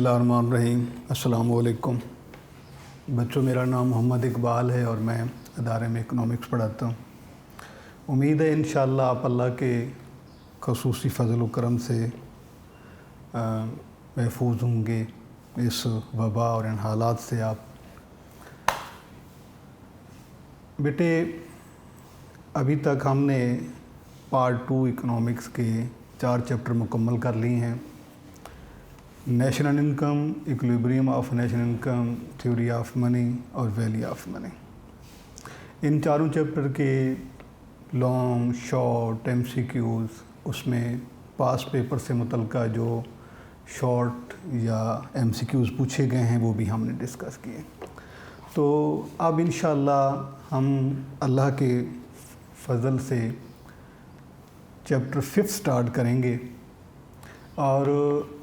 बिस्मिल्लाहिर्रहमानिर्रहीम। अस्सलाम वालेकुम बच्चों, मेरा नाम मोहम्मद इकबाल है और मैं अदारे में इकनॉमिक्स पढ़ाता हूँ। उम्मीद है इंशाअल्लाह आप अल्लाह के ख़ुसूसी फ़ज़ल व करम से महफूज होंगे इस वबा और इन हालात से। आप बेटे, अभी तक हमने पार्ट 2 इकनॉमिक्स के 4 चैप्टर मुकम्मल कर लिए हैं। National income, equilibrium of national income, theory of money और वैल्यू ऑफ मनी। इन चारों चैप्टर के लॉन्ग, शॉर्ट, एमसीक्यूज़, उसमें पास पेपर से मुतल्लिक़ जो शॉर्ट या एमसीक्यूज़ पूछे गए हैं वो भी हमने डिस्कस किए। तो अब इंशाअल्लाह हम अल्लाह के फ़ज़ल से चैप्टर 5 स्टार्ट करेंगे। और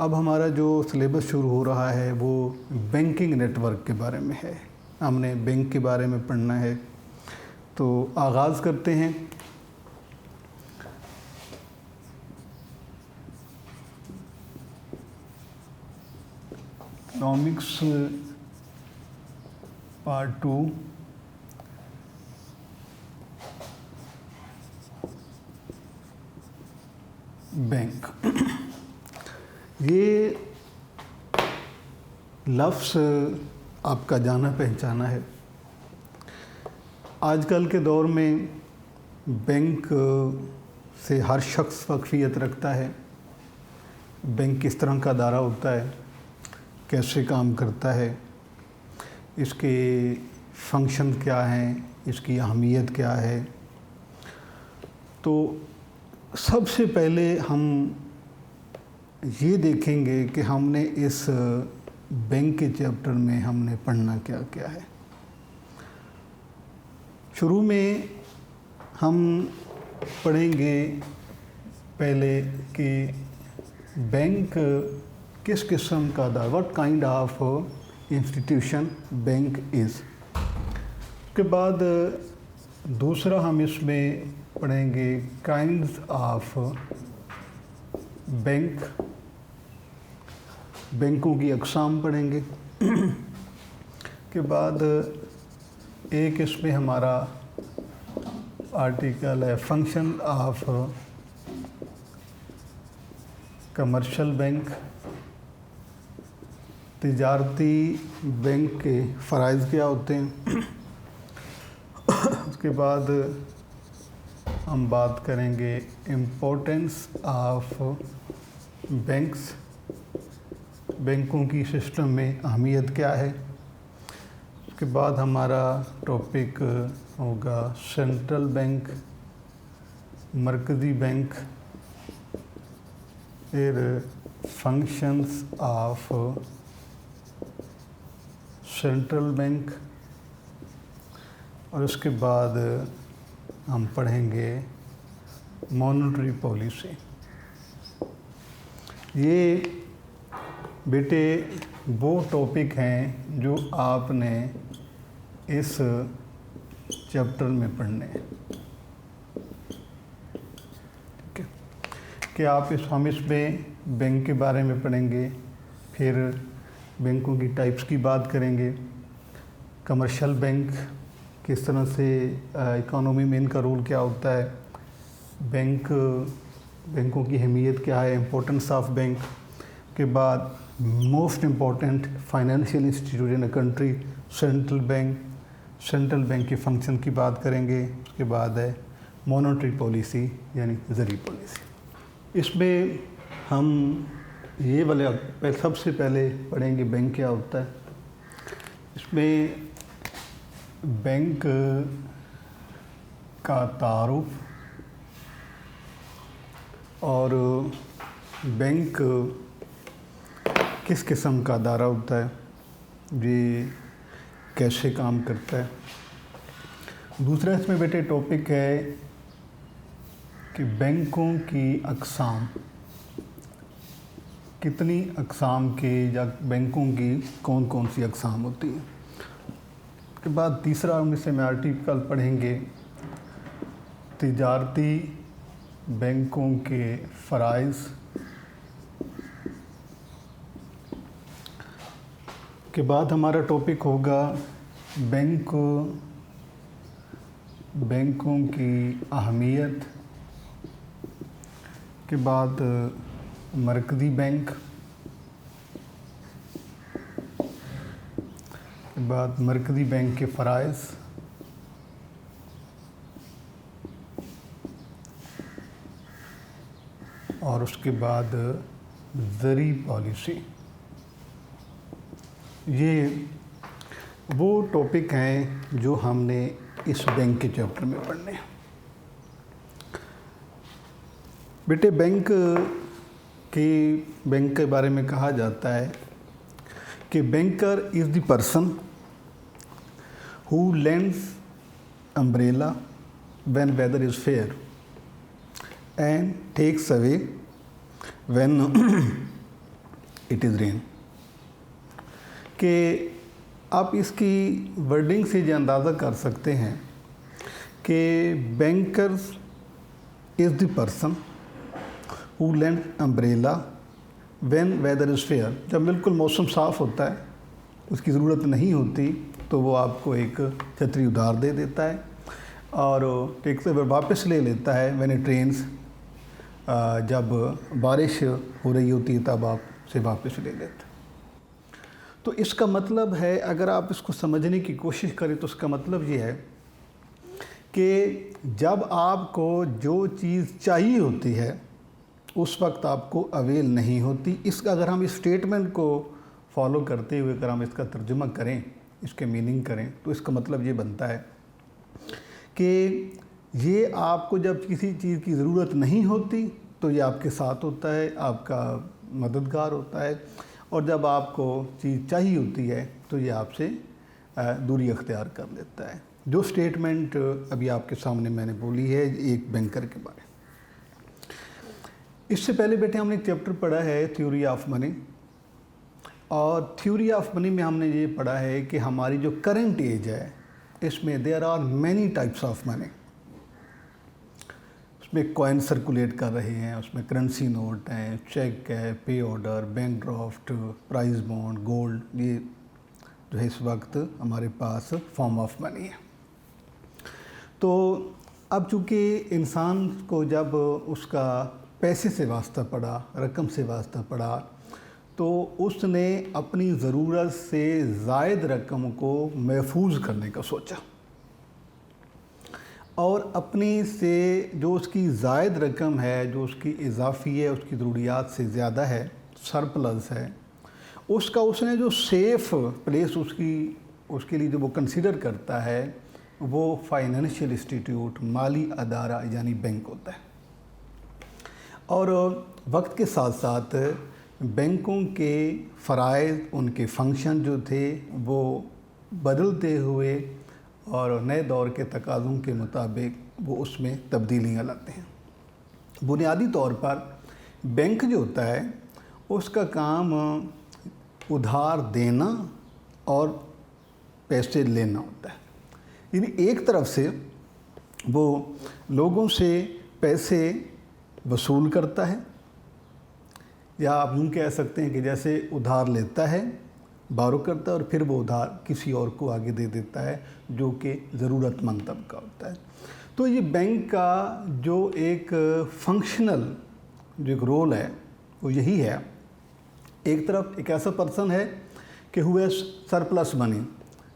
अब हमारा जो सिलेबस शुरू हो रहा है वो बैंकिंग नेटवर्क के बारे में है। हमने बैंक के बारे में पढ़ना है, तो आगाज़ करते हैं। Economics part 2 bank. ये लफ्ज़ आपका जाना पहचाना है। आजकल के दौर में बैंक से हर शख्स वाक़फ़ियत रखता है। बैंक किस तरह का अदारा होता है, कैसे काम करता है, इसके फंक्शन क्या हैं, इसकी अहमियत क्या है। तो सबसे पहले हम ये देखेंगे कि हमने इस बैंक के चैप्टर में हमने पढ़ना क्या क्या है। शुरू में हम पढ़ेंगे पहले कि बैंक किस किस्म का था, what kind of institution bank is. उसके बाद दूसरा हम इसमें पढ़ेंगे काइंड्स ऑफ बैंक, बैंकों की अक़साम पढ़ेंगे। के बाद एक इसमें हमारा आर्टिकल है फंक्शन ऑफ कमर्शियल बैंक, तिजारती बैंक के फ़राइज़ क्या होते हैं। उसके बाद हम बात करेंगे इम्पोर्टेंस ऑफ बैंक्स, बैंकों की सिस्टम में अहमियत क्या है। उसके बाद हमारा टॉपिक होगा सेंट्रल बैंक, मरकज़ी बैंक, फिर फंक्शंस ऑफ सेंट्रल बैंक, और उसके बाद हम पढ़ेंगे मॉनेटरी पॉलिसी। ये बेटे वो टॉपिक हैं जो आपने इस चैप्टर में पढ़ने हैं। ठीक है कि हम इसमें बैंक के बारे में पढ़ेंगे, फिर बैंकों की टाइप्स की बात करेंगे, कमर्शियल बैंक किस तरह से इकोनॉमी में इनका रोल क्या होता है, बैंकों की अहमियत क्या है, इम्पोर्टेंस ऑफ बैंक। के बाद most important financial institute in a country central bank के फंक्शन की बात करेंगे। उसके बाद है मॉनेटरी पॉलिसी यानी ज़री पॉलिसी। इसमें हम ये वाले सबसे पहले पढ़ेंगे बैंक क्या होता है। इसमें बैंक का तारुफ और बैंक किस किस्म का अदारा होता है, ये कैसे काम करता है। दूसरा इसमें बेटे टॉपिक है कि बैंकों की अक़साम, कितनी अक़साम के या बैंकों की कौन कौन सी अक़साम होती है। उसके बाद तीसरा हम इसमें आर्टिकल पढ़ेंगे तिजारती बैंकों के फ़राइज़ के बाद हमारा टॉपिक होगा बैंकों की अहमियत, के बाद मरकज़ी बैंक, के बाद मरकज़ी बैंक के फ़राइज़, और उसके बाद ज़री पॉलिसी। ये वो टॉपिक हैं जो हमने इस बैंक के चैप्टर में पढ़ने हैं। बेटे, बैंक के बारे में कहा जाता है कि banker is the person who lends umbrella when weather is fair and takes away when it is rain. कि आप इसकी वर्डिंग से ये अंदाज़ा कर सकते हैं कि bankers is the person who lend umbrella when weather is fair. जब बिल्कुल मौसम साफ़ होता है, उसकी ज़रूरत नहीं होती, तो वो आपको एक छतरी उधार दे देता है और टेक्स ओवर वापस ले लेता है व्हेन इट रेन्स। जब बारिश हो रही होती है तब आप से वापस ले लेता है। तो इसका मतलब है, अगर आप इसको समझने की कोशिश करें तो इसका मतलब ये है कि जब आपको जो चीज़ चाहिए होती है उस वक्त आपको अवेल नहीं होती। इसका अगर हम इस स्टेटमेंट को फॉलो करते हुए अगर हम इसका तर्जुमा करें, इसके मीनिंग करें, तो इसका मतलब ये बनता है कि ये आपको जब किसी चीज़ की ज़रूरत नहीं होती तो ये आपके साथ होता है, आपका मददगार होता है, और जब आपको चीज़ चाहिए होती है तो ये आपसे दूरी अख्तियार कर लेता है। जो स्टेटमेंट अभी आपके सामने मैंने बोली है एक बैंकर के बारे में। इससे पहले बेटे हमने एक चैप्टर पढ़ा है थ्योरी ऑफ मनी, और थ्योरी ऑफ मनी में हमने ये पढ़ा है कि हमारी जो करंट एज है इसमें there are many types of money. उसमें कॉइन सर्कुलेट कर रहे हैं, उसमें करेंसी नोट हैं, चेक है, पे order, bank draft, price bond, gold, ये जो है इस वक्त हमारे पास फॉर्म ऑफ मनी है। तो अब चूँकि इंसान को जब उसका पैसे से वास्ता पड़ा, रकम से वास्ता पड़ा, तो उसने अपनी ज़रूरत से ज़ायद रकम को महफूज करने का सोचा, और अपनी से जो उसकी ज़ायद रकम है, जो उसकी इजाफ़ी है, उसकी ज़रूरियात से ज़्यादा है, सरप्लस है, उसका उसने जो सेफ़ प्लेस उसके लिए जो वो कंसिडर करता है वो फाइनेंशियल इंस्टीट्यूट, माली अदारा यानी बैंक होता है। और वक्त के साथ साथ बैंकों के फ़राइज़, उनके फंक्शन जो थे वो बदलते हुए और नए दौर के तकाज़ों के मुताबिक वो उसमें तब्दीलियाँ लाते हैं। बुनियादी तौर पर बैंक जो होता है उसका काम उधार देना और पैसे लेना होता है। यानी एक तरफ से वो लोगों से पैसे वसूल करता है, या आप यूँ कह सकते हैं कि जैसे उधार लेता है, बारो करता है, और फिर वो उधार किसी और को आगे दे देता है जो कि ज़रूरतमंद तबका होता है। तो ये बैंक का जो एक फंक्शनल जो एक रोल है वो यही है। एक तरफ एक ऐसा पर्सन है कि हुए सरप्लस मनी,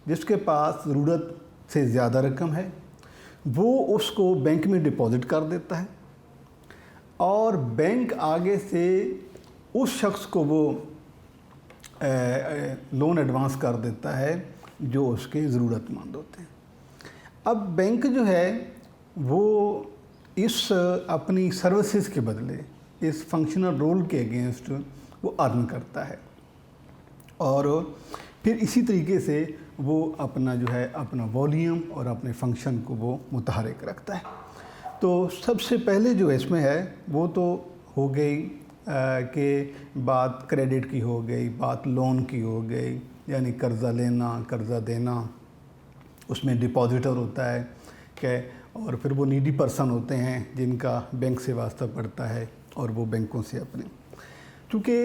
जिसके पास ज़रूरत से ज़्यादा रकम है, वो उसको बैंक में डिपॉज़िट कर देता है, और बैंक आगे से उस शख्स को वो लोन एडवांस कर देता है जो उसके ज़रूरतमंद होते हैं। अब बैंक जो है वो इस अपनी सर्विसेज के बदले इस फंक्शनल रोल के अगेंस्ट वो अर्न करता है, और फिर इसी तरीके से वो अपना जो है अपना वॉल्यूम और अपने फंक्शन को वो मुतहरिक रखता है। तो सबसे पहले जो इसमें है वो तो हो गई कि बात क्रेडिट की हो गई, बात लोन की हो गई, यानी कर्ज़ा लेना, कर्ज़ा देना, उसमें डिपॉजिटर होता है कि, और फिर वो नीडी पर्सन होते हैं जिनका बैंक से वास्ता पड़ता है और वो बैंकों से अपने, चूँकि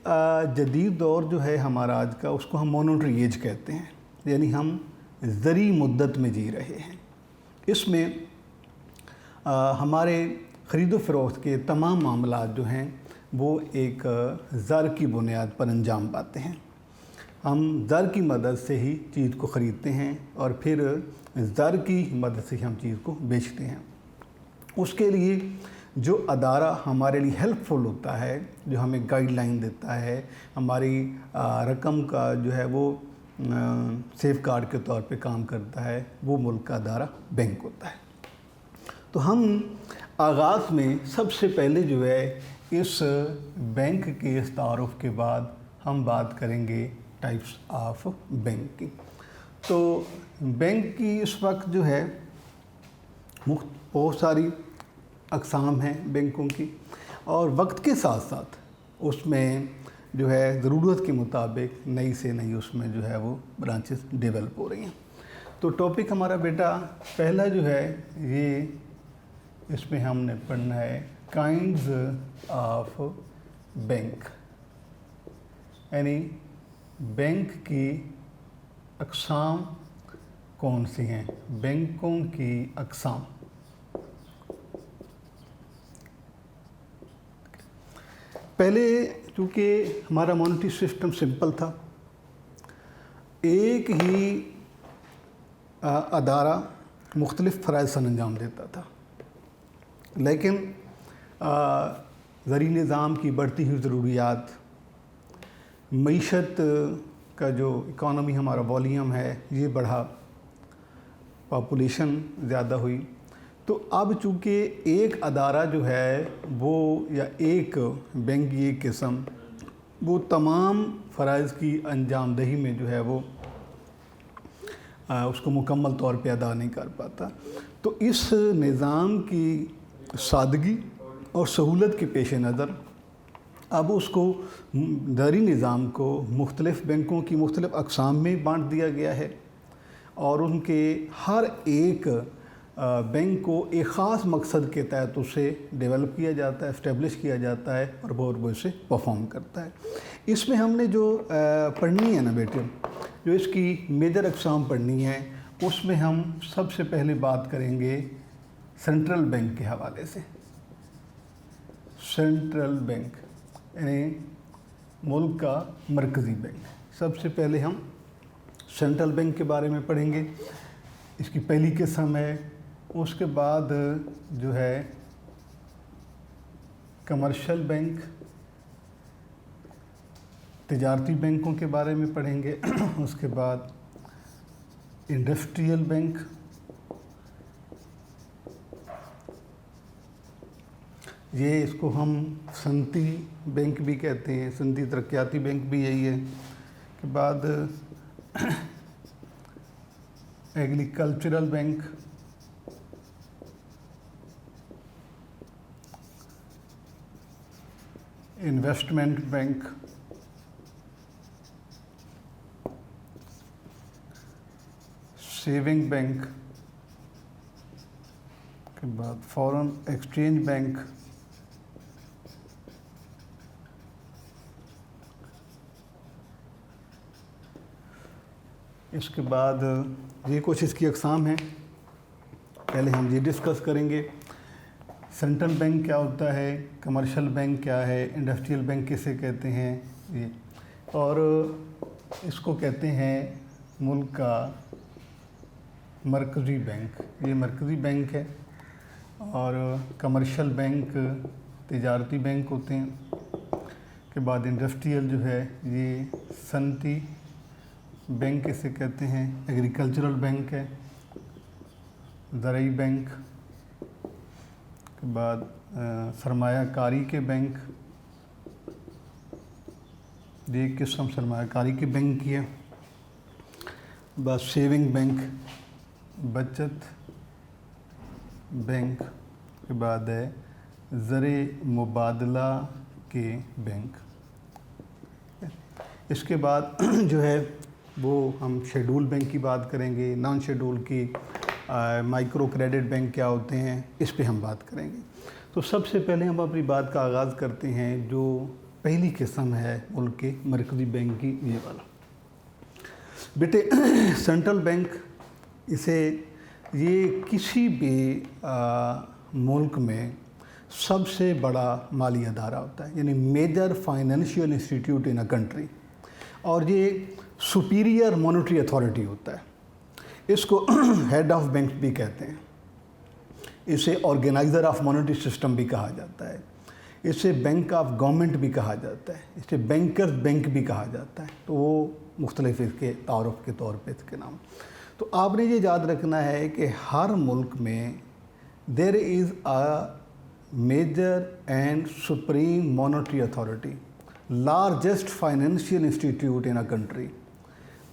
जदीद दौर जो है हमारा आज का, उसको हम मॉनेटरी एज कहते हैं, यानी हम ज़री मुद्दत में जी रहे हैं। इसमें हमारे ख़रीदो फ़रोख्त के तमाम मामलात जो हैं वो एक ज़र की बुनियाद पर अंजाम पाते हैं। हम ज़र की मदद से ही चीज़ को ख़रीदते हैं और फिर ज़र की मदद से हम चीज़ को बेचते हैं। उसके लिए जो अदारा हमारे लिए हेल्पफुल होता है, जो हमें गाइडलाइन देता है, हमारी रकम का जो है वो सेफ गार्ड के तौर पे काम करता है, वो मुल्क का अदारा बैंक होता है। तो हम आगाज़ में सबसे पहले जो है इस बैंक के इस तारुफ के बाद हम बात करेंगे टाइप्स ऑफ बैंक की। तो बैंक की इस वक्त जो है बहुत सारी अक़साम हैं बैंकों की, और वक्त के साथ साथ उसमें जो है ज़रूरत के मुताबिक नई से नई उसमें जो है वो ब्रांचेस डेवलप हो रही हैं। तो टॉपिक हमारा बेटा पहला जो है ये, इसमें हमने पढ़ना है काइंड्स ऑफ बैंक, यानी बैंक की अक़साम कौन सी हैं, बैंकों की अक़साम। पहले चूँकि हमारा मॉनेटरी सिस्टम सिंपल था, एक ही अदारा मुख्तलिफ़ फ़राइज़ सर अंजाम देता था, लेकिन ज़री निज़ाम की बढ़ती हुई ज़रूरियात, मईशत का जो इकॉनमी हमारा वॉल्यूम है ये बढ़ा, पॉपुलेशन ज़्यादा हुई, तो अब चूँकि एक अदारा जो है वो या एक बैंक की एक किस्म वो तमाम फ़राइज़ की अंजाम दही में जो है वो उसको मुकम्मल तौर पे अदा नहीं कर पाता। तो इस निज़ाम की सादगी और सहूलत के पेश नज़र अब उसको ज़री निज़ाम को मुख्तलिफ़ बैंकों की मुख्तलिफ़ अक़साम में बांट दिया गया है, और उनके हर एक बैंक को एक ख़ास मकसद के तहत उसे डेवलप किया जाता है, इस्टेब्लिश किया जाता है, और वो इसे परफॉर्म करता है। इसमें हमने जो पढ़नी है ना बेटे, जो इसकी मेजर अक़साम पढ़नी है, उसमें हम सबसे पहले बात करेंगे सेंट्रल बैंक के हवाले से। सेंट्रल बैंक यानी मुल्क का मरकज़ी बैंक। सबसे पहले हम सेंट्रल बैंक के बारे में पढ़ेंगे, इसकी पहली किस्म है। उसके बाद जो है कमर्शियल बैंक, तिजारती बैंकों के बारे में पढ़ेंगे। उसके बाद इंडस्ट्रियल बैंक, ये इसको हम सनती बैंक भी कहते हैं, सनती तरक्याती बैंक भी यही है। के बाद agricultural bank, investment bank, saving bank, के बाद फॉरेन एक्सचेंज बैंक, इसके बाद ये कुछ इसकी अक़साम हैं। पहले हम ये डिस्कस करेंगे सेंट्रल बैंक क्या होता है, कमर्शियल बैंक क्या है, इंडस्ट्रियल बैंक किसे कहते हैं ये, और इसको कहते हैं मुल्क का मरकज़ी बैंक। ये मरकज़ी बैंक है, और कमर्शियल बैंक तिजारती बैंक होते हैं। के बाद इंडस्ट्रियल जो है ये सनती बैंक इसे कहते हैं, एग्रीकल्चरल बैंक है, ज़रई बैंक। के बाद सरमायाकारी के बैंक, ये किस्म सरमायाकारी के बैंक की है। बस सेविंग बैंक, बचत बैंक। के बाद है ज़रे मुबादला के बैंक। इसके बाद जो है वो हम शेड्यूल बैंक की बात करेंगे, नॉन शेड्यूल की, माइक्रो क्रेडिट बैंक क्या होते हैं, इस पे हम बात करेंगे। तो सबसे पहले हम अपनी बात का आगाज़ करते हैं जो पहली किस्म है मुल्क के मरकज़ी बैंक की, ये वाला। बेटे सेंट्रल बैंक इसे ये किसी भी मुल्क में सबसे बड़ा माली अदारा होता है, यानी major financial institute in a country, और ये सुपीरियर मॉनेटरी अथॉरिटी होता है। इसको हेड ऑफ बैंक भी कहते हैं, इसे ऑर्गेनाइज़र ऑफ मॉनेटरी सिस्टम भी कहा जाता है, इसे बैंक ऑफ गवर्नमेंट भी कहा जाता है, इसे बैंकर्स बैंक भी कहा जाता है। तो वो मुख्तलिफ इसके तारुफ के तौर पे इसके नाम। तो आपने ये याद रखना है कि हर मुल्क में there is a major and supreme monetary authority, largest financial institute in a country,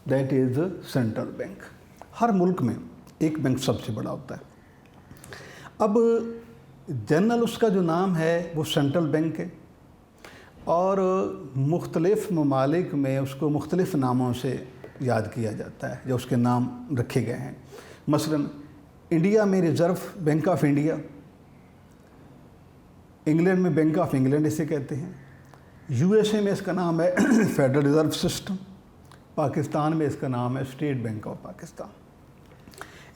that is central bank. हर मुल्क में एक बैंक सबसे बड़ा होता है। अब जनरल उसका जो नाम है वो सेंट्रल बैंक है, और मुख्तलिफ़ ममालिक में उसको मुख्तलिफ़ नामों से याद किया जाता है, जो उसके नाम रखे गए हैं। मसलन इंडिया में reserve bank of India, England में बैंक ऑफ इंग्लैंड इसे कहते हैं, यूएसए में इसका नाम है फेडरल रिज़र्व सिस्टम, पाकिस्तान में इसका नाम है स्टेट बैंक ऑफ पाकिस्तान।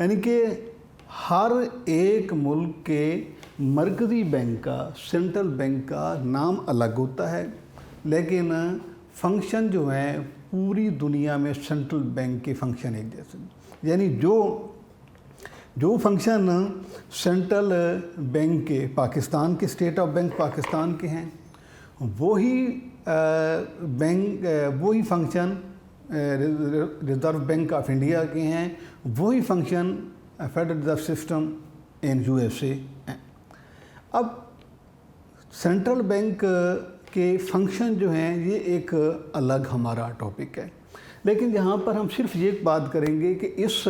यानी कि हर एक मुल्क के मरकज़ी बैंक का, सेंट्रल बैंक का नाम अलग होता है, लेकिन फंक्शन जो हैं पूरी दुनिया में सेंट्रल बैंक के फंक्शन एक जैसे। यानी जो फंक्शन सेंट्रल बैंक के, पाकिस्तान के स्टेट ऑफ बैंक पाकिस्तान के हैं, वही function reserve bank of India के हैं, वही function federal reserve system in USA हैं। अब सेंट्रल बैंक के फंक्शन जो हैं ये एक अलग हमारा टॉपिक है, लेकिन यहाँ पर हम सिर्फ ये बात करेंगे कि इस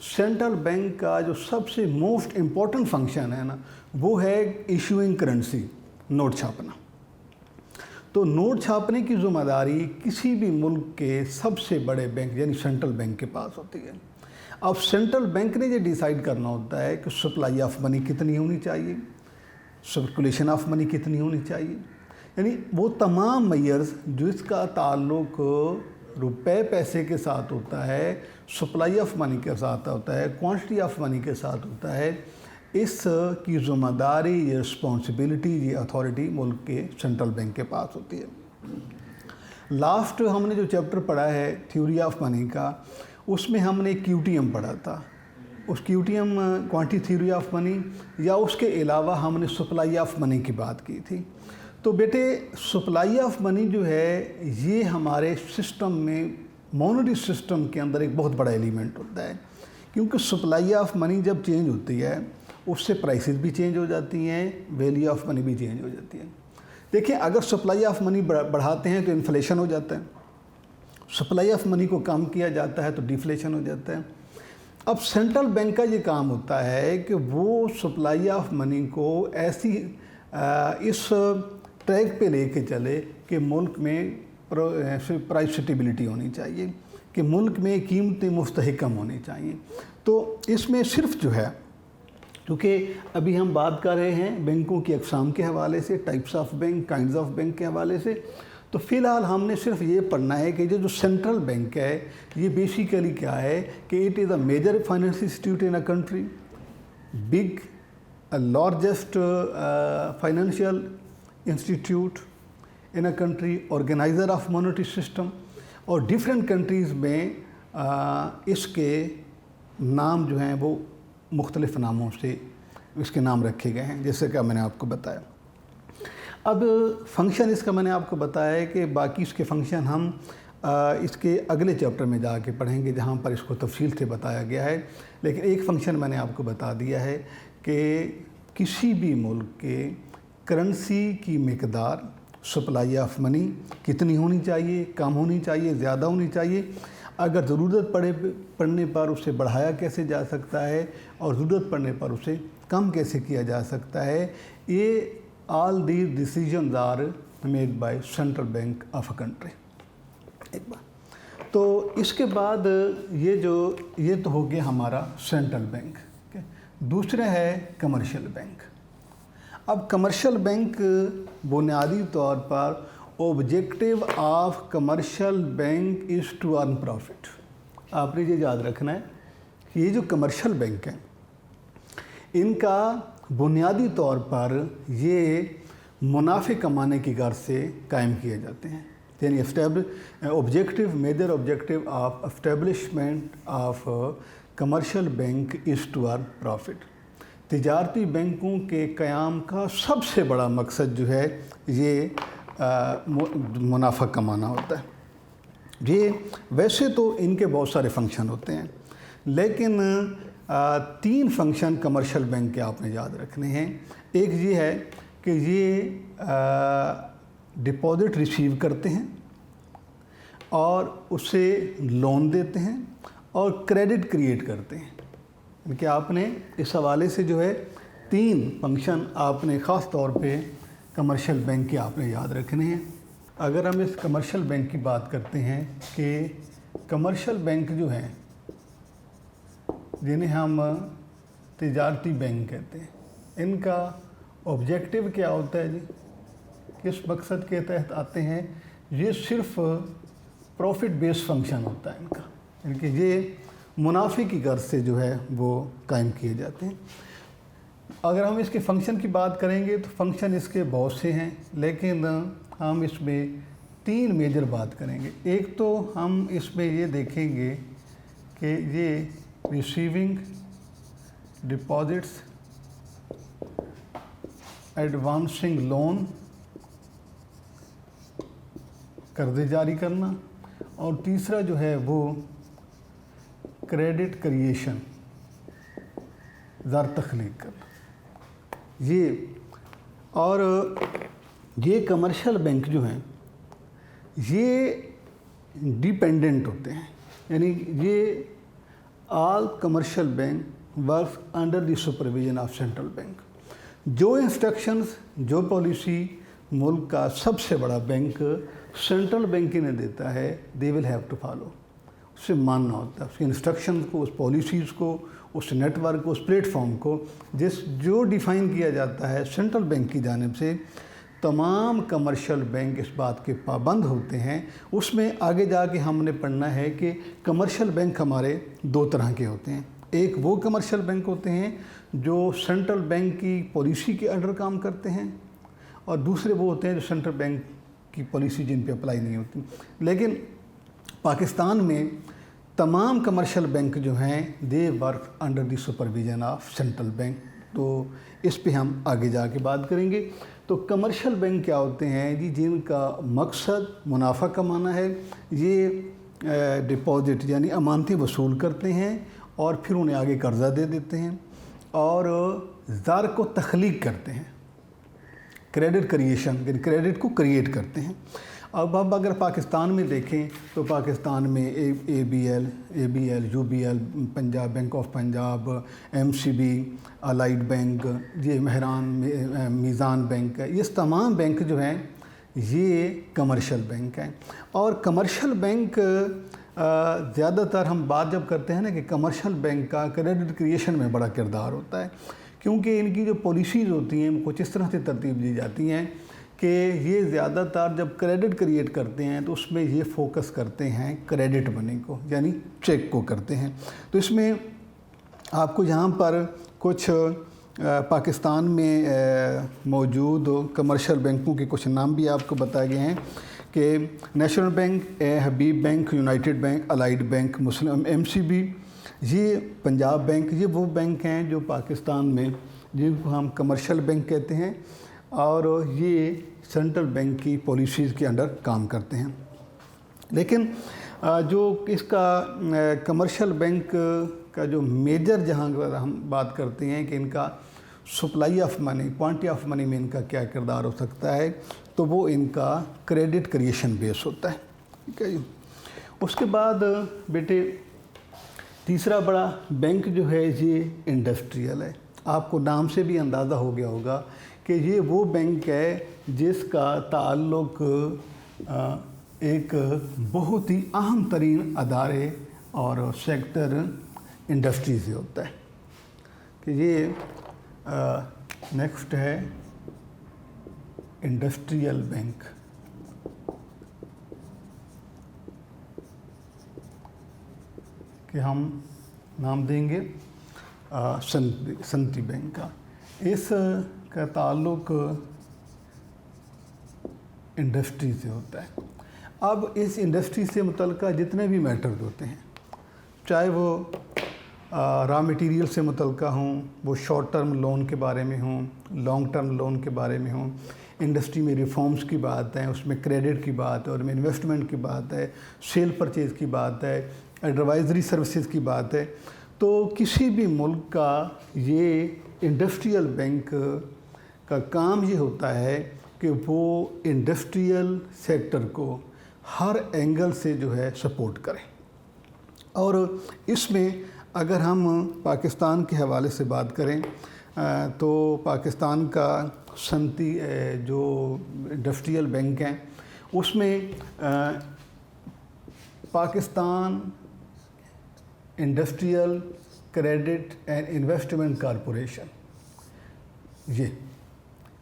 सेंट्रल बैंक का जो सबसे मोस्ट इम्पॉर्टेंट फंक्शन है ना, वो है इशूइंग करेंसी, नोट छापना। तो नोट छापने की ज़िम्मेदारी किसी भी मुल्क के सबसे बड़े बैंक यानी सेंट्रल बैंक के पास होती है। अब सेंट्रल बैंक ने ये डिसाइड करना होता है कि सप्लाई ऑफ मनी कितनी होनी चाहिए, सर्कुलेशन ऑफ मनी कितनी होनी चाहिए, यानी वो तमाम मेजर्स जिसका ताल्लुक रुपए पैसे के साथ होता है, सप्लाई ऑफ मनी के साथ होता है, क्वांटिटी ऑफ मनी के साथ होता है, इस की ज़िम्मेदारी, ये रिस्पॉन्सिबिलिटी, ये अथॉरिटी मुल्क के सेंट्रल बैंक के पास होती है। लास्ट हमने जो चैप्टर पढ़ा है थ्योरी ऑफ मनी का, उसमें हमने क्यूटीएम पढ़ा था। उस क्यूटीएम क्वांटिटी थ्योरी ऑफ मनी, या उसके अलावा हमने सप्लाई ऑफ मनी की बात की थी। तो बेटे सप्लाई ऑफ मनी जो है ये हमारे सिस्टम में, मॉनेटरी सिस्टम के अंदर एक बहुत बड़ा एलिमेंट होता है, क्योंकि सप्लाई ऑफ मनी जब चेंज होती है उससे प्राइसेस भी चेंज हो जाती हैं, वैल्यू ऑफ मनी भी चेंज हो जाती है। देखिए अगर सप्लाई ऑफ मनी बढ़ाते हैं तो इन्फ्लेशन हो जाता है, सप्लाई ऑफ मनी को कम किया जाता है तो डिफ्लेशन हो जाता है। अब सेंट्रल बैंक का ये काम होता है कि वो सप्लाई ऑफ मनी को ऐसी इस ट्रैक पे लेके चले कि मुल्क में प्राइस स्टेबिलिटी होनी चाहिए, कि मुल्क में कीमतें मुस्तहकम होनी चाहिए। तो इसमें सिर्फ जो है, क्योंकि अभी हम बात कर रहे हैं बैंकों की अक़साम के हवाले से, types of bank, kinds of bank के हवाले से, तो फ़िलहाल हमने सिर्फ ये पढ़ना है कि जो सेंट्रल बैंक है ये बेसिकली क्या है कि it is a major financial institute in a country, big largest financial institute in a country, organiser of monetary system, और डिफरेंट कंट्रीज़ में इसके नाम जो हैं वो मुख्तलिफ़ नामों से इसके नाम रखे गए हैं, जैसे कि मैंने आपको बताया। अब फंक्शन इसका मैंने आपको बताया है कि बाकी इसके फंक्शन हम इसके अगले चैप्टर में जाके पढ़ेंगे, जहाँ पर इसको तफसील से बताया गया है। लेकिन एक फंक्शन मैंने आपको बता दिया है कि किसी भी मुल्क के करेंसी की मिकदार, सप्लाई ऑफ मनी कितनी होनी चाहिए, कम होनी चाहिए, ज़्यादा होनी चाहिए, अगर ज़रूरत पड़ने पर उसे बढ़ाया कैसे जा सकता है और ज़रूरत पड़ने पर उसे कम कैसे किया जा सकता है, ये all these decisions are made by central bank of a country. एक बार तो इसके बाद ये तो हो गया हमारा सेंट्रल बैंक। दूसरा है कमर्शियल बैंक। अब कमर्शियल बैंक बुनियादी तौर पर objective of commercial bank is to earn profit. आपने ये याद रखना है कि ये जो कमर्शियल बैंक हैं इनका बुनियादी तौर पर ये मुनाफे कमाने की गर्ज से कायम किए जाते हैं। यानी objective major objective of establishment of commercial bank is to earn profit. तिजारती बैंकों के क़याम का सबसे बड़ा मकसद जो है ये मुनाफा कमाना होता है। ये वैसे तो इनके बहुत सारे फंक्शन होते हैं, लेकिन 3 फंक्शन कमर्शियल बैंक के आपने याद रखने हैं। एक ये है कि ये डिपॉजिट रिसीव करते हैं और उससे लोन देते हैं और क्रेडिट क्रिएट करते हैं। कि आपने इस हवाले से जो है 3 फंक्शन आपने ख़ास तौर पे कमर्शियल बैंक के आपने याद रखने हैं। अगर हम इस कमर्शियल बैंक की बात करते हैं कि कमर्शियल बैंक जो हैं जिन्हें हम तिजारती बैंक कहते हैं, इनका ऑब्जेक्टिव क्या होता है जी, किस मकसद के तहत आते हैं? ये सिर्फ प्रॉफिट बेस्ड फंक्शन होता है इनका, इनके ये मुनाफे की गर्ज से जो है वो कायम किए जाते हैं। अगर हम इसके फंक्शन की बात करेंगे तो फंक्शन इसके बहुत से हैं, लेकिन हम इसमें 3 मेजर बात करेंगे। एक तो हम इसमें ये देखेंगे कि ये रिसीविंग डिपॉजिट्स, एडवांसिंग लोन, कर्जे जारी करना, और तीसरा जो है वो क्रेडिट क्रिएशन, ज़र तख्लीक करना। ये कमर्शियल बैंक जो हैं ये डिपेंडेंट होते हैं, यानी ये all commercial bank work under the supervision of central bank. जो इंस्ट्रक्शंस, जो पॉलिसी मुल्क का सबसे बड़ा बैंक सेंट्रल बैंक इन्हें देता है, they will have to follow, उससे मानना होता है, उसके इंस्ट्रक्शंस को, उस पॉलिसीज़ को, उस नेटवर्क को, उस प्लेटफॉर्म को जो डिफ़ाइन किया जाता है सेंट्रल बैंक की जानिब से। तमाम कमर्शियल बैंक इस बात के पाबंद होते हैं। उसमें आगे जाके हमने पढ़ना है कि कमर्शियल बैंक हमारे 2 तरह के होते हैं। एक वो कमर्शियल बैंक होते हैं जो सेंट्रल बैंक की पॉलिसी के अंडर काम करते हैं, और दूसरे वो होते हैं जो सेंट्रल बैंक की पॉलिसी जिन पे अप्लाई नहीं होती। लेकिन पाकिस्तान में तमाम कमर्शियल बैंक जो हैं they work under the supervision of central bank. तो इस पे हम आगे जाके बात करेंगे। तो कमर्शियल बैंक क्या होते हैं जी, जिनका मकसद मुनाफा कमाना है। ये डिपॉजिट यानी अमानतें वसूल करते हैं और फिर उन्हें आगे कर्ज़ा दे देते हैं और ज़र को तख्लीक करते हैं, क्रेडिट क्रिएशन, यानी क्रेडिट को क्रिएट करते हैं। अब अगर पाकिस्तान में देखें तो पाकिस्तान में ABL, UBL, Punjab bank of Punjab, MCB, allied bank, ये महरान मीज़ान बैंक है, ये तमाम बैंक जो हैं ये कमर्शियल बैंक हैं। और कमर्शियल बैंक ज़्यादातर हम बात जब करते हैं ना कि कमर्शियल बैंक का क्रेडिट क्रिएशन में बड़ा किरदार होता है, क्योंकि इनकी जो पॉलिसीज़ होती हैं कुछ इस तरह से तरतीब दी जाती हैं कि ये ज़्यादातर जब क्रेडिट क्रिएट करते हैं तो उसमें ये फोकस करते हैं क्रेडिट मनी को, यानी चेक को करते हैं। तो इसमें आपको यहाँ पर कुछ पाकिस्तान में मौजूद कमर्शियल बैंकों के कुछ नाम भी आपको बताए गए हैं कि National Bank, Habib Bank, United Bank, Allied Bank, Muslim MCB, ये पंजाब बैंक, ये वो बैंक हैं जो पाकिस्तान में जिनको हम कमर्शियल बैंक कहते हैं और ये सेंट्रल बैंक की पॉलिसीज़ के अंडर काम करते हैं। लेकिन जो इसका कमर्शियल बैंक का जो मेजर जहाँ पर हम बात करते हैं कि इनका supply of money, quantity of money में इनका क्या किरदार हो सकता है, तो वो इनका क्रेडिट क्रिएशन बेस होता है। ठीक है जी। उसके बाद बेटे तीसरा बड़ा बैंक जो है ये इंडस्ट्रियल है। आपको नाम से भी अंदाज़ा हो गया होगा कि ये वो बैंक है जिसका ताल्लुक़ एक बहुत ही अहम तरीन अदारे और सेक्टर इंडस्ट्री से होता है कि ये नेक्स्ट है इंडस्ट्रियल बैंक। کہ ہم نام دیں گے صنعتی بینک کا۔ اس کا تعلق انڈسٹری سے ہوتا ہے۔ اب اس انڈسٹری سے متعلقہ جتنے بھی میٹرز ہوتے ہیں، چاہے وہ را مٹیریل سے متعلقہ ہوں، وہ شارٹ ٹرم لون کے بارے میں ہوں، لانگ ٹرم لون کے بارے میں ہوں، انڈسٹری میں ریفارمز کی بات ہے، اس میں کریڈٹ کی بات ہے، اور میں انویسٹمنٹ کی بات ہے، سیل پرچیز کی بات ہے، ایڈوائزری سروسز کی بات ہے، تو کسی بھی ملک کا یہ انڈسٹریل بینک کا کام یہ ہوتا ہے کہ وہ انڈسٹریل سیکٹر کو ہر اینگل سے جو ہے سپورٹ کرے۔ اور اس میں اگر ہم پاکستان کے حوالے سے بات کریں تو پاکستان کا صنعتی جو انڈسٹریل بینک ہیں اس میں Pakistan industrial credit and investment corporation, یہ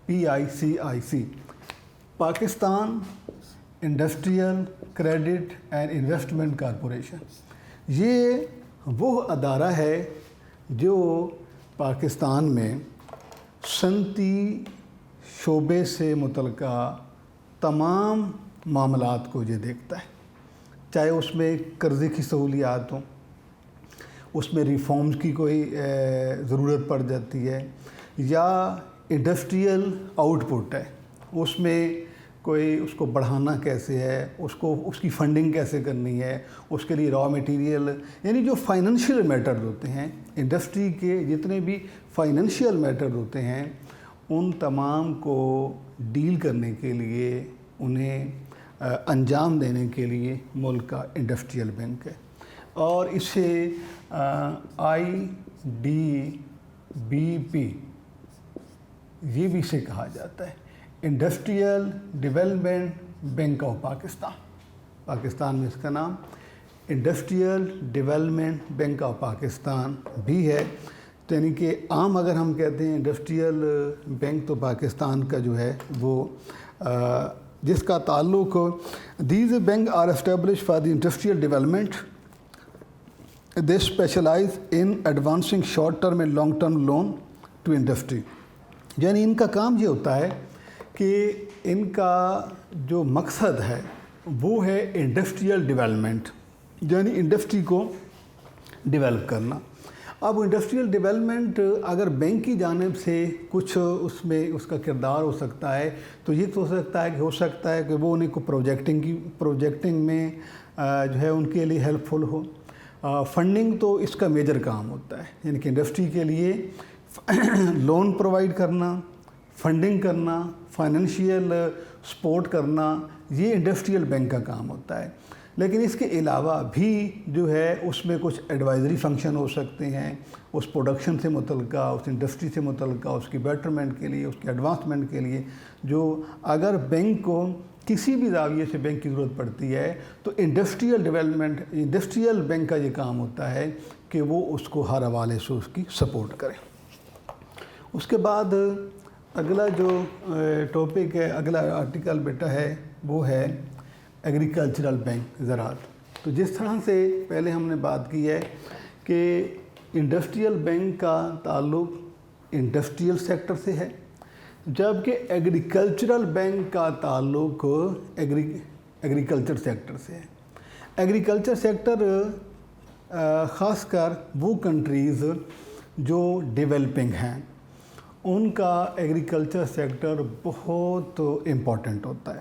PICIC، Pakistan industrial credit and investment corporation, یہ وہ ادارہ ہے جو پاکستان میں صنعتی شعبے سے متعلقہ تمام معاملات کو یہ دیکھتا ہے، چاہے اس میں قرضے کی سہولیات ہوں، اس میں ریفارمز کی کوئی ضرورت پڑ جاتی ہے، یا انڈسٹریل آؤٹ پٹ ہے، اس میں کوئی اس کو بڑھانا کیسے ہے، اس کی فنڈنگ کیسے کرنی ہے، اس کے لیے را مٹیریل، یعنی جو فائنینشیل میٹرز ہوتے ہیں، انڈسٹری کے جتنے بھی فائنینشیل میٹرز ہوتے ہیں ان تمام کو ڈیل کرنے کے لیے، انہیں انجام دینے کے لیے ملک کا انڈسٹریل بینک ہے۔ اور اسے IDBP یہ بھی اسے کہا جاتا ہے، industrial development bank of Pakistan. Pakistan میں اس کا نام industrial development bank of Pakistan بھی ہے، یعنی کہ عام اگر ہم کہتے ہیں انڈسٹریل بینک تو پاکستان کا جو ہے وہ جس کا تعلق these bank are establish for the industrial development, they specialise in advancing short term and long term loan to industry, یعنی ان کا کام یہ ہوتا ہے کہ ان کا جو مقصد ہے وہ ہے انڈسٹریل ڈیولپمنٹ، یعنی انڈسٹری کو ڈیولپ کرنا۔ اب انڈسٹریل ڈیولپمنٹ اگر بینک کی جانب سے کچھ اس میں اس کا کردار ہو سکتا ہے تو یہ تو ہو سکتا ہے کہ وہ انہیں کو پروجیکٹنگ میں جو ہے ان کے لیے ہیلپ فل ہو۔ فنڈنگ تو اس کا میجر کام ہوتا ہے، یعنی کہ انڈسٹری کے لیے لون پرووائڈ کرنا، فنڈنگ کرنا، فائنینشیل سپورٹ کرنا، یہ انڈسٹریل بینک کا کام ہوتا ہے۔ لیکن اس کے علاوہ بھی جو ہے اس میں کچھ ایڈوائزری فنکشن ہو سکتے ہیں، اس پروڈکشن سے متعلقہ، اس انڈسٹری سے متعلقہ، اس کی بیٹرمنٹ کے لیے، اس کی ایڈوانسمنٹ کے لیے، جو اگر بینک کو کسی بھی زاویے سے بینک کی ضرورت پڑتی ہے تو انڈسٹریل ڈیولپمنٹ، انڈسٹریل بینک کا یہ کام ہوتا ہے کہ وہ اس کو ہر حوالے سے اس کی سپورٹ کرے۔ اس کے بعد اگلا جو ٹاپک ہے، اگلا آرٹیکل بیٹا ہے وہ ہے ایگریکلچرل بینک، زراعت۔ تو جس طرح سے پہلے ہم نے بات کی ہے کہ انڈسٹریل بینک کا تعلق انڈسٹریل سیکٹر سے ہے، جبکہ ایگریکلچرل بینک کا تعلق ایگریکلچر سیکٹر سے ہے۔ ایگریکلچر سیکٹر خاص کر وہ کنٹریز جو ڈیولپنگ ہیں ان کا ایگریکلچر سیکٹر بہت امپورٹنٹ ہوتا ہے۔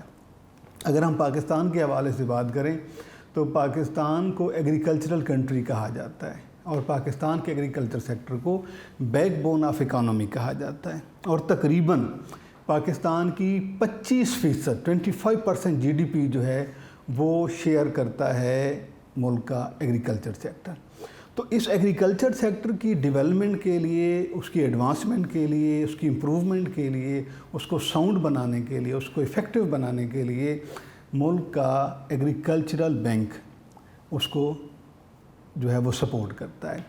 اگر ہم پاکستان کے حوالے سے بات کریں تو پاکستان کو ایگریکلچرل کنٹری کہا جاتا ہے، اور پاکستان کے ایگریکلچر سیکٹر کو بیک بون آف اکانومی کہا جاتا ہے، اور تقریباً پاکستان کی 25%، 25% GDP جو ہے وہ شیئر کرتا ہے ملک کا ایگریکلچر سیکٹر۔ تو اس ایگریکلچر سیکٹر کی ڈیولپمنٹ کے لیے، اس کی ایڈوانسمنٹ کے لیے، اس کی امپروومنٹ کے لیے، اس کو ساؤنڈ بنانے کے لیے، اس کو ایفیکٹو بنانے کے لیے ملک کا ایگریکلچرل بینک اس کو جو ہے وہ سپورٹ کرتا ہے۔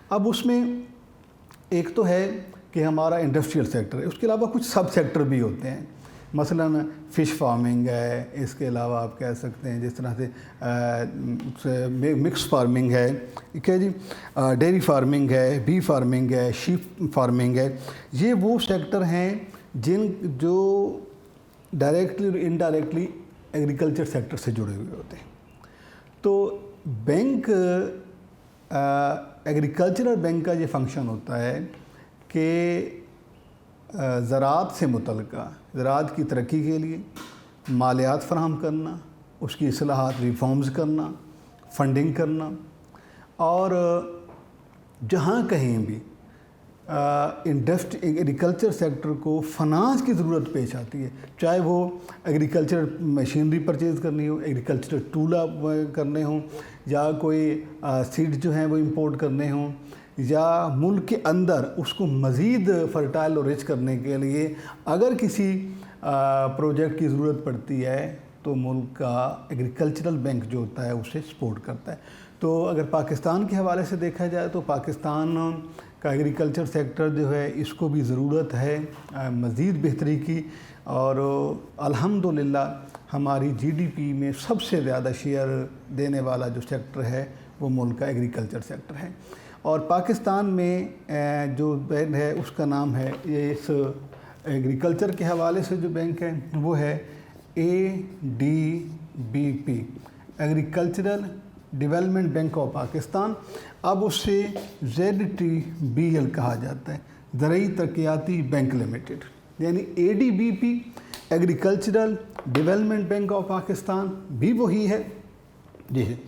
اب اس میں ایک تو ہے کہ ہمارا انڈسٹریل سیکٹر ہے، اس کے علاوہ کچھ سب سیکٹر بھی ہوتے ہیں، मसलन फ़िश फार्मिंग है, इसके अलावा आप कह सकते हैं जिस तरह से मिक्स फार्मिंग है, ठीक है जी, डेयरी फार्मिंग है, बी फार्मिंग है, शीप फार्मिंग है। ये वो सेक्टर हैं जो डायरेक्टली और इनडायरेक्टली एग्रीकल्चर सेक्टर से जुड़े हुए होते हैं। तो बैंक, एग्रीकल्चरल बैंक का ये फंक्शन होता है कि ज़राअत से मुतल्लिक़ा ज़राअत की तरक्की के लिए मालियात फराहम करना, उसकी इस्लाहात रिफॉर्म्स करना, फंडिंग करना, और जहाँ कहीं भी एग्रीकल्चर सेक्टर को फाइनेंस की ज़रूरत पेश आती है, चाहे वो एग्रीकल्चर मशीनरी परचेज़ करनी हो, एग्रीकल्चरल टूल करने हों, या कोई सीड जो हैं वो इंपोर्ट करने हों, या मुल्क के अंदर उसको मज़ीद फर्टाइल और रिच करने के लिए अगर किसी प्रोजेक्ट की ज़रूरत पड़ती है तो मुल्क का एग्रीकल्चरल बैंक जो होता है उसे सपोर्ट करता है। तो अगर पाकिस्तान के हवाले से देखा जाए तो पाकिस्तान का एग्रीकल्चर सेक्टर जो है इसको भी ज़रूरत है मज़ीद बेहतरी की, और अल्हम्दुलिल्लाह हमारी जीडीपी में सबसे ज़्यादा शेयर देने वाला जो सेक्टर है वो मुल्क का एग्रीकल्चर सेक्टर है। और पाकिस्तान में जो बैंक है उसका नाम है, ये इस एग्रीकल्चर के हवाले से जो बैंक है वो है ADBP, agricultural development bank of Pakistan. अब उससे ZTBL कहा जाता है, ज़रई तरक्याती बैंक लिमिटेड, यानी ADBP agricultural development bank of Pakistan भी वही है। जी है,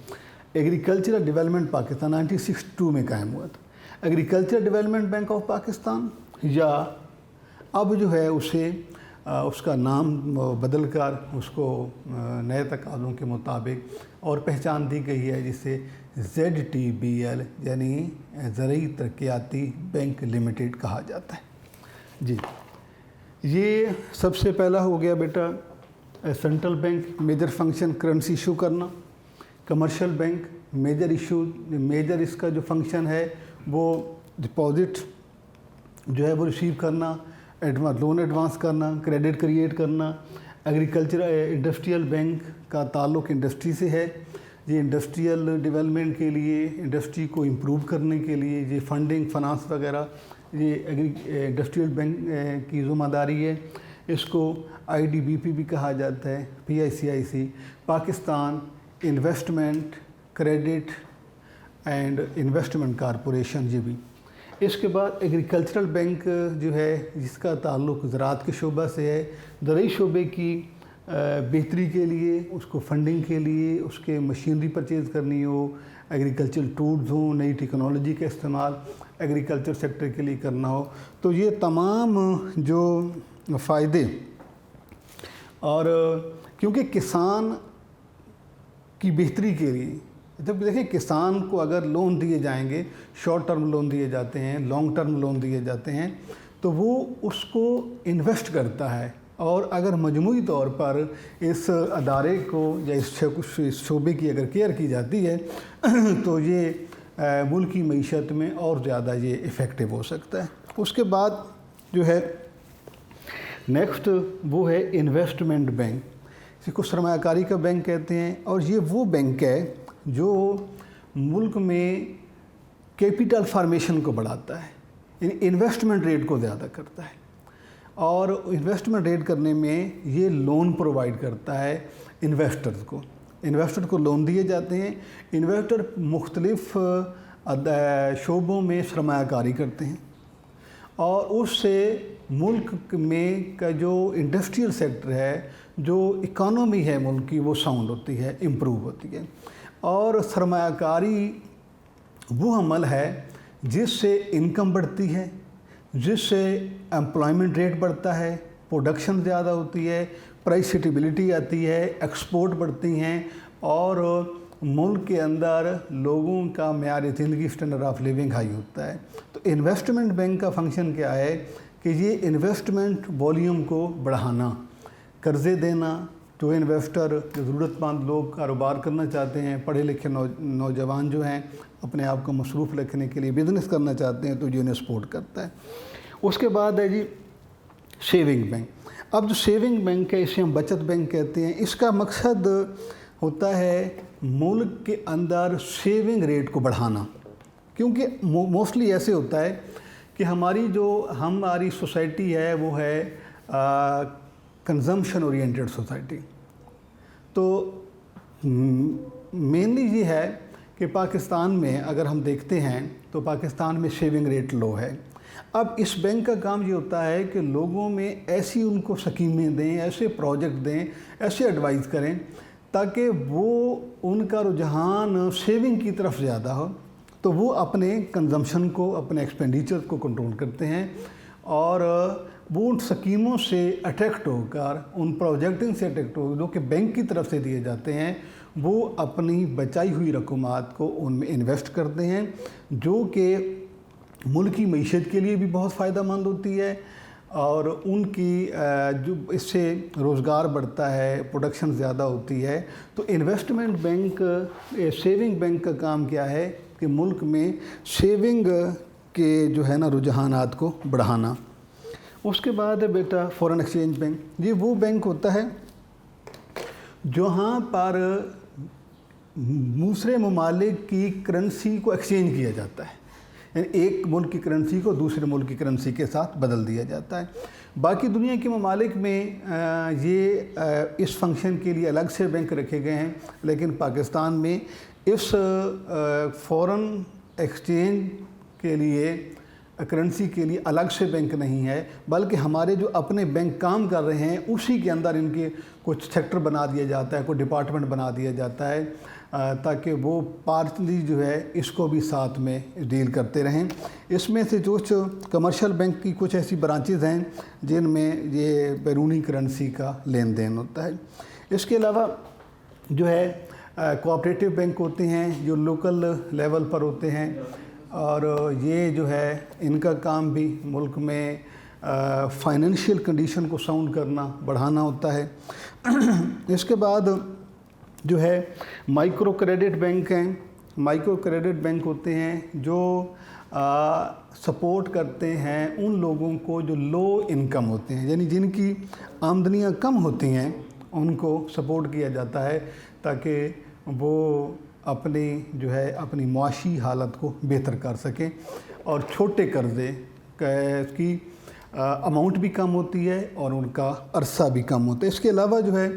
एग्रीकल्चरल डेवलपमेंट पाकिस्तान 1962 में कायम हुआ था। Agriculture development bank of Pakistan, या अब जो है उसे उसका नाम बदल कर उसको नए तकाज़ों के मुताबिक और पहचान दी गई है, जिसे ZTBL यानी ज़रई तरक्याती बैंक लिमिटेड कहा जाता है। जी, ये सबसे पहला हो गया बेटा central bank, major function currency issue करना। कमर्शियल बैंक मेजर इसका जो फंक्शन है वो डिपॉजिट जो है वो रिसीव करना, लोन एडवांस करना, क्रेडिट क्रिएट करना। एग्रीकल्चर इंडस्ट्रियल बैंक का ताल्लुक़ इंडस्ट्री से है। ये इंडस्ट्रियल डेवलपमेंट के लिए, इंडस्ट्री को इम्प्रूव करने के लिए ये फंडिंग फाइनेंस वगैरह ये इंडस्ट्रियल बैंक की ज़िम्मेदारी है। इसको IDBP भी कहा जाता है, PICIC Pakistan investment credit and investment corporation, ये भी। इसके बाद एग्रीकल्चरल बैंक जो है जिसका ताल्लुक़ ज़राअत के शोबा से है, ज़रई शोबे की बेहतरी के लिए, उसको फंडिंग के लिए, उसके मशीनरी परचेज़ करनी हो, एग्रीकल्चर टूल्स हों, नई टेक्नोलॉजी का इस्तेमाल एग्रीकल्चर सेक्टर के लिए करना हो, तो ये तमाम जो फ़ायदे, और क्योंकि किसान की बेहतरी के लिए, जब देखिए किसान को अगर लोन दिए जाएंगे, शॉर्ट टर्म लोन दिए जाते हैं, लॉन्ग टर्म लोन दिए जाते हैं, तो वो उसको इन्वेस्ट करता है, और अगर मजमूई तौर पर इस अदारे को या इस शोबे की अगर केयर की जाती है तो ये मुल्क की मईशत में और ज़्यादा ये इफ़ेक्टिव हो सकता है। उसके बाद जो है नेक्स्ट वो है इन्वेस्टमेंट बैंक, इसको सरमायाकारी का बैंक कहते हैं, और ये वो बैंक है जो मुल्क में कैपिटल फार्मेशन को बढ़ाता है, इन्वेस्टमेंट रेट को ज़्यादा करता है, और इन्वेस्टमेंट रेट करने में ये लोन प्रोवाइड करता है इन्वेस्टर्स को। इन्वेस्टर को लोन दिए जाते हैं, इन्वेस्टर मुख्तलिफ शोबों में सरमायाकारी करते हैं, और उससे मुल्क में का जो इंडस्ट्रियल सेक्टर है, जो इकॉनमी है मुल्क की, वो साउंड होती है, इम्प्रूव होती है। और सरमायाकारी वो अमल है जिससे इनकम बढ़ती है, जिससे एम्प्लॉयमेंट रेट बढ़ता है, प्रोडक्शन ज़्यादा होती है, प्राइस स्टेबिलिटी आती है, एक्सपोर्ट बढ़ती हैं, और मुल्क के अंदर लोगों का मेयार ज़िंदगी स्टैंडर्ड ऑफ लिविंग हाई होता है। तो इन्वेस्टमेंट बैंक का फंक्शन क्या है कि ये इन्वेस्टमेंट वॉल्यूम को बढ़ाना, कर्ज़े देना, जो इन्वेस्टर, जो ज़रूरतमंद लोग कारोबार करना चाहते हैं, पढ़े लिखे नौजवान जो हैं अपने आप को मसरूफ़ रखने के लिए बिज़नेस करना चाहते हैं, तो ये उन्हें सपोर्ट करता है। उसके बाद है जी सेविंग बैंक। اب جو سیونگ بینک ہے اسے ہم بچت بینک کہتے ہیں، اس کا مقصد ہوتا ہے ملک کے اندر سیونگ ریٹ کو بڑھانا، کیونکہ موسٹلی ایسے ہوتا ہے کہ ہماری سوسائٹی ہے وہ ہے کنزمپشن اورینٹڈ سوسائٹی. تو مینلی یہ ہے کہ پاکستان میں اگر ہم دیکھتے ہیں تو پاکستان میں سیونگ ریٹ لو ہے. اب اس بینک کا کام یہ ہوتا ہے کہ لوگوں میں ایسی ان کو سکیمیں دیں، ایسے پروجیکٹ دیں، ایسے ایڈوائز کریں تاکہ وہ ان کا رجحان سیونگ کی طرف زیادہ ہو، تو وہ اپنے کنزمپشن کو، اپنے ایکسپینڈیچر کو کنٹرول کرتے ہیں، اور وہ ان سکیموں سے اٹریکٹ ہو کر، ان پروجیکٹنگ سے اٹریکٹ ہو جو کہ بینک کی طرف سے دیے جاتے ہیں، وہ اپنی بچائی ہوئی رقومات کو ان میں انویسٹ کرتے ہیں، جو کہ ملک کی معیشت کے لیے بھی بہت فائدہ مند ہوتی ہے، اور ان کی جو اس سے روزگار بڑھتا ہے، پروڈکشن زیادہ ہوتی ہے. تو انویسٹمنٹ بینک، سیونگ بینک کا کام کیا ہے کہ ملک میں سیونگ کے جو ہے نا رجحانات کو بڑھانا. اس کے بعد ہے بیٹا فورن ایکسچینج بینک. یہ وہ بینک ہوتا ہے جہاں پر دوسرے ممالک کی کرنسی کو ایکسچینج کیا جاتا ہے، یعنی ایک ملک کی کرنسی کو دوسرے ملک کی کرنسی کے ساتھ بدل دیا جاتا ہے. باقی دنیا کے ممالک میں یہ اس فنکشن کے لیے الگ سے بینک رکھے گئے ہیں، لیکن پاکستان میں اس فورن ایکسچینج کے لیے، کرنسی کے لیے الگ سے بینک نہیں ہے، بلکہ ہمارے جو اپنے بینک کام کر رہے ہیں اسی کے اندر ان کے کچھ سیکٹر بنا دیا جاتا ہے، کوئی ڈپارٹمنٹ بنا دیا جاتا ہے، تاکہ وہ پارٹلی جو ہے اس کو بھی ساتھ میں ڈیل کرتے رہیں. اس میں سے جو کمرشل بینک کی کچھ ایسی برانچز ہیں جن میں یہ بیرونی کرنسی کا لین دین ہوتا ہے. اس کے علاوہ جو ہے کوآپریٹو بینک ہوتے ہیں جو لوکل لیول پر ہوتے ہیں، اور یہ جو ہے ان کا کام بھی ملک میں فائنینشیل کنڈیشن کو ساؤنڈ کرنا، بڑھانا ہوتا ہے. اس کے بعد جو ہے مائکرو کریڈٹ بینک ہیں. مائکرو کریڈٹ بینک ہوتے ہیں جو سپورٹ کرتے ہیں ان لوگوں کو جو لو انکم ہوتے ہیں، یعنی جن کی آمدنیاں کم ہوتی ہیں، ان کو سپورٹ کیا جاتا ہے تاکہ وہ اپنی معاشی حالت کو بہتر کر سکیں. اور چھوٹے قرضے کی اماؤنٹ بھی کم ہوتی ہے اور ان کا عرصہ بھی کم ہوتا ہے. اس کے علاوہ جو ہے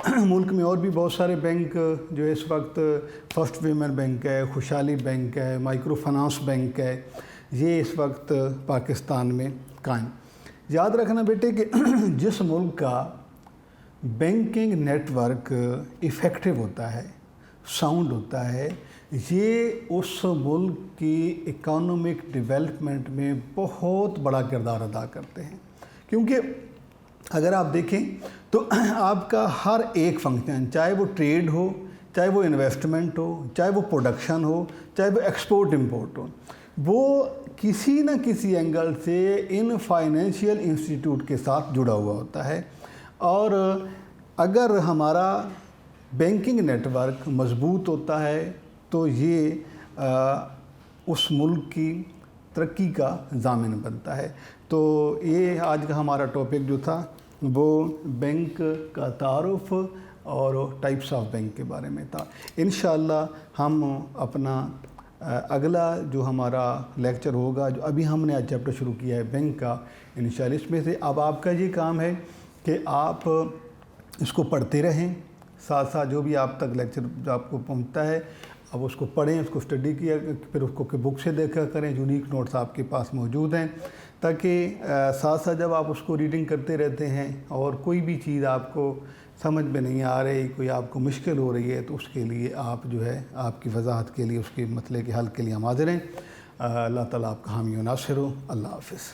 ملک میں اور بھی بہت سارے بینک جو اس وقت فرسٹ ویمن بینک ہے، خوشحالی بینک ہے، مائکرو فنانس بینک ہے، یہ اس وقت پاکستان میں قائم. یاد رکھنا بیٹے کہ جس ملک کا بینکنگ نیٹ ورک ایفیکٹو ہوتا ہے، ساؤنڈ ہوتا ہے، یہ اس ملک کی اکانومک ڈیولپمنٹ میں بہت بڑا کردار ادا کرتے ہیں. کیونکہ اگر آپ دیکھیں تو آپ کا ہر ایک فنکشن، چاہے وہ ٹریڈ ہو، چاہے وہ انویسٹمنٹ ہو، چاہے وہ پروڈکشن ہو، چاہے وہ ایکسپورٹ امپورٹ ہو، وہ کسی نہ کسی اینگل سے ان فائنینشیل انسٹیٹیوٹ کے ساتھ جڑا ہوا ہوتا ہے. اور اگر ہمارا بینکنگ نیٹ ورک مضبوط ہوتا ہے تو یہ اس ملک کی ترقی کا ضامن بنتا ہے. تو یہ آج کا ہمارا ٹاپک جو تھا وہ بینک کا تعارف اور ٹائپس آف بینک کے بارے میں تھا. انشاءاللہ ہم اپنا اگلا جو ہمارا لیکچر ہوگا، جو ابھی ہم نے آج چیپٹر شروع کیا ہے بینک کا، انشاءاللہ اس میں سے اب آپ کا یہ کام ہے کہ آپ اس کو پڑھتے رہیں، ساتھ ساتھ جو بھی آپ تک لیکچر جو آپ کو پہنچتا ہے اب اس کو پڑھیں، اس کو اسٹڈی کیا، پھر اس کو بک سے دیکھا کریں. یونیک نوٹس آپ کے پاس موجود ہیں، تاکہ ساتھ ساتھ جب آپ اس کو ریڈنگ کرتے رہتے ہیں اور کوئی بھی چیز آپ کو سمجھ میں نہیں آ رہی، کوئی آپ کو مشکل ہو رہی ہے، تو اس کے لیے آپ جو ہے آپ کی وضاحت کے لیے، اس کے مسئلے کے حل کے لیے ہم حاضر ہیں. اللہ تعالیٰ آپ کا حامی و ناصر ہو. اللہ حافظ.